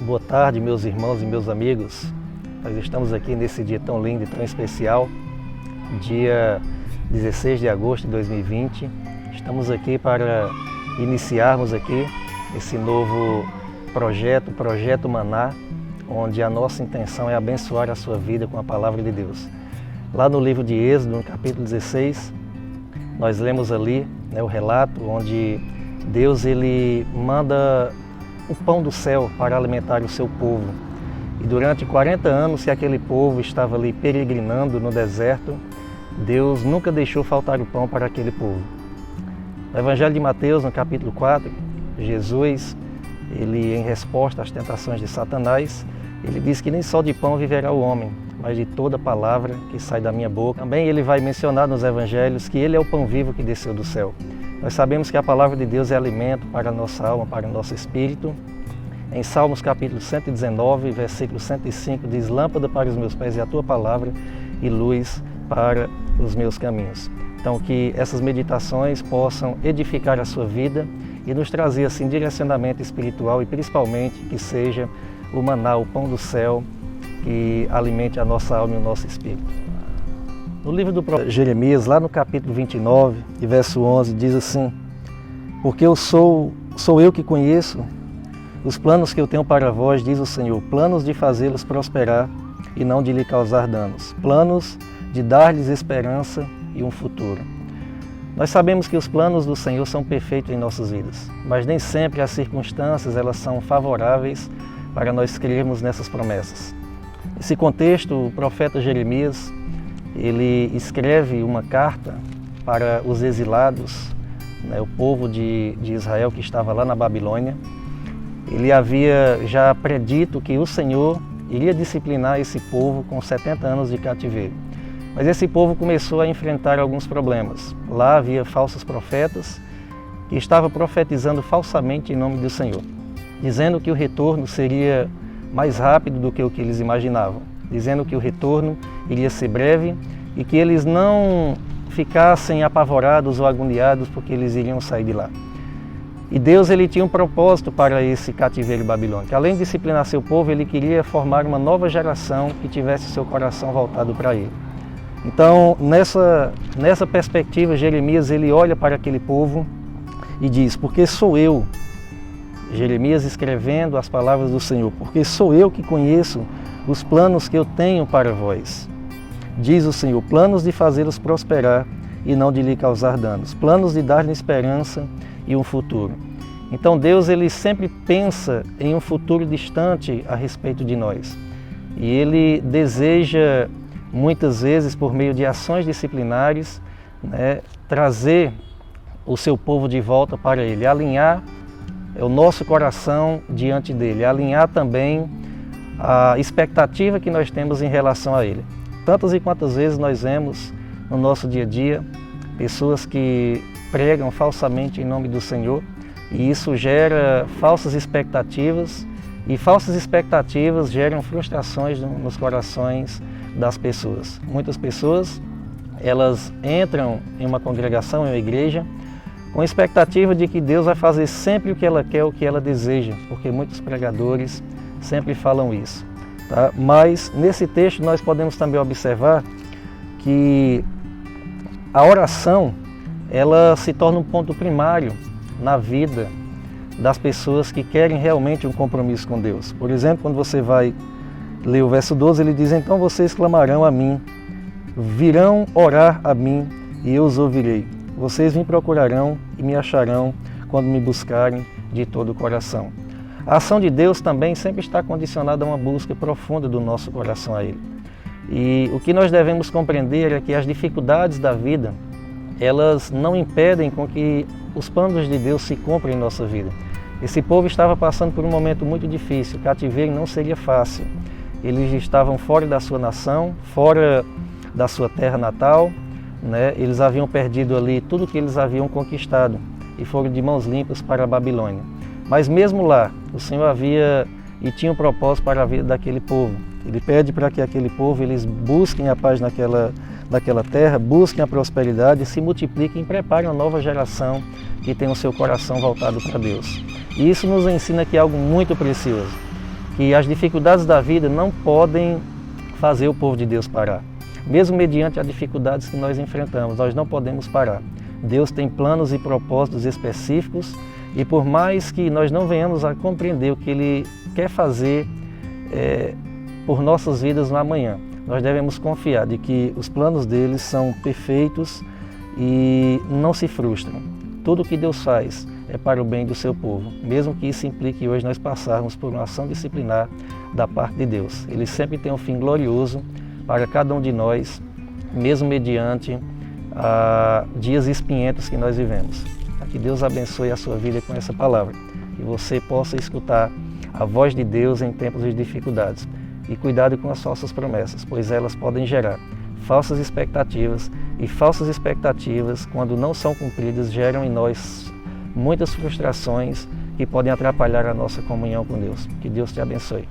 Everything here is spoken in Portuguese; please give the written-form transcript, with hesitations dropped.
Boa tarde, meus irmãos e meus amigos. Nós estamos aqui nesse dia tão lindo e tão especial, dia 16 de agosto de 2020. Estamos aqui para iniciarmos aqui esse novo projeto, Projeto Maná, onde a nossa intenção é abençoar a sua vida com a Palavra de Deus. Lá no livro de Êxodo, no capítulo 16, nós lemos ali o relato onde Deus ele manda o pão do céu para alimentar o seu povo. E durante 40 anos que aquele povo estava ali peregrinando no deserto, Deus nunca deixou faltar o pão para aquele povo. No Evangelho de Mateus, no capítulo 4, Jesus, ele em resposta às tentações de Satanás, ele diz que nem só de pão viverá o homem, mas de toda palavra que sai da minha boca. Também ele vai mencionar nos Evangelhos que ele é o pão vivo que desceu do céu. Nós sabemos que a palavra de Deus é alimento para a nossa alma, para o nosso espírito. Em Salmos capítulo 119, versículo 105, diz: lâmpada para os meus pés é a tua palavra e luz para os meus caminhos. Então que essas meditações possam edificar a sua vida e nos trazer assim direcionamento espiritual e principalmente que seja o maná, o pão do céu, que alimente a nossa alma e o nosso espírito. No livro do profeta Jeremias, lá no capítulo 29, e verso 11, diz assim: porque sou eu que conheço os planos que eu tenho para vós, diz o Senhor, planos de fazê-los prosperar e não de lhe causar danos, planos de dar-lhes esperança e um futuro. Nós sabemos que os planos do Senhor são perfeitos em nossas vidas, mas nem sempre as circunstâncias elas são favoráveis para nós crermos nessas promessas. Nesse contexto, o profeta Jeremias, ele escreve uma carta para os exilados, o povo de Israel que estava lá na Babilônia. Ele havia já predito que o Senhor iria disciplinar esse povo com 70 anos de cativeiro. Mas esse povo começou a enfrentar alguns problemas. Lá havia falsos profetas que estavam profetizando falsamente em nome do Senhor, dizendo que o retorno seria mais rápido do que o que eles imaginavam, dizendo que o retorno iria ser breve e que eles não ficassem apavorados ou agoniados porque eles iriam sair de lá. E Deus ele tinha um propósito para esse cativeiro babilônico. Além de disciplinar seu povo, ele queria formar uma nova geração que tivesse seu coração voltado para ele. Então, nessa perspectiva, Jeremias ele olha para aquele povo e diz: porque sou eu, Jeremias escrevendo as palavras do Senhor, porque sou eu que conheço os planos que eu tenho para vós. Diz o Senhor, planos de fazê-los prosperar e não de lhe causar danos, planos de dar-lhe esperança e um futuro. Então Deus ele sempre pensa em um futuro distante a respeito de nós. E Ele deseja, muitas vezes, por meio de ações disciplinares, trazer o seu povo de volta para Ele, alinhar o nosso coração diante dEle, alinhar também a expectativa que nós temos em relação a Ele. Tantas e quantas vezes nós vemos no nosso dia a dia pessoas que pregam falsamente em nome do Senhor e isso gera falsas expectativas e falsas expectativas geram frustrações nos corações das pessoas. Muitas pessoas elas entram em uma congregação, em uma igreja, com a expectativa de que Deus vai fazer sempre o que ela quer, o que ela deseja, porque muitos pregadores sempre falam isso. Tá? Mas nesse texto nós podemos também observar que a oração ela se torna um ponto primário na vida das pessoas que querem realmente um compromisso com Deus. Por exemplo, quando você vai ler o verso 12, ele diz: então vocês clamarão a mim, virão orar a mim e eu os ouvirei. Vocês me procurarão e me acharão quando me buscarem de todo o coração. A ação de Deus também sempre está condicionada a uma busca profunda do nosso coração a Ele. E o que nós devemos compreender é que as dificuldades da vida, elas não impedem com que os planos de Deus se cumpram em nossa vida. Esse povo estava passando por um momento muito difícil, o cativeiro não seria fácil. Eles estavam fora da sua nação, fora da sua terra natal, Eles haviam perdido ali tudo que eles haviam conquistado e foram de mãos limpas para a Babilônia. Mas mesmo lá, o Senhor havia e tinha um propósito para a vida daquele povo. Ele pede para que aquele povo eles busquem a paz naquela terra, busquem a prosperidade, se multipliquem e preparem uma nova geração que tem o seu coração voltado para Deus. E isso nos ensina aqui algo muito precioso, que as dificuldades da vida não podem fazer o povo de Deus parar. Mesmo mediante as dificuldades que nós enfrentamos, nós não podemos parar. Deus tem planos e propósitos específicos e por mais que nós não venhamos a compreender o que Ele quer fazer por nossas vidas no amanhã, nós devemos confiar de que os planos deles são perfeitos e não se frustram. Tudo o que Deus faz é para o bem do seu povo, mesmo que isso implique hoje nós passarmos por uma ação disciplinar da parte de Deus. Ele sempre tem um fim glorioso para cada um de nós, mesmo mediante dias espinhentos que nós vivemos. Que Deus abençoe a sua vida com essa palavra, que você possa escutar a voz de Deus em tempos de dificuldades. E cuidado com as falsas promessas, pois elas podem gerar falsas expectativas, e falsas expectativas, quando não são cumpridas, geram em nós muitas frustrações que podem atrapalhar a nossa comunhão com Deus. Que Deus te abençoe.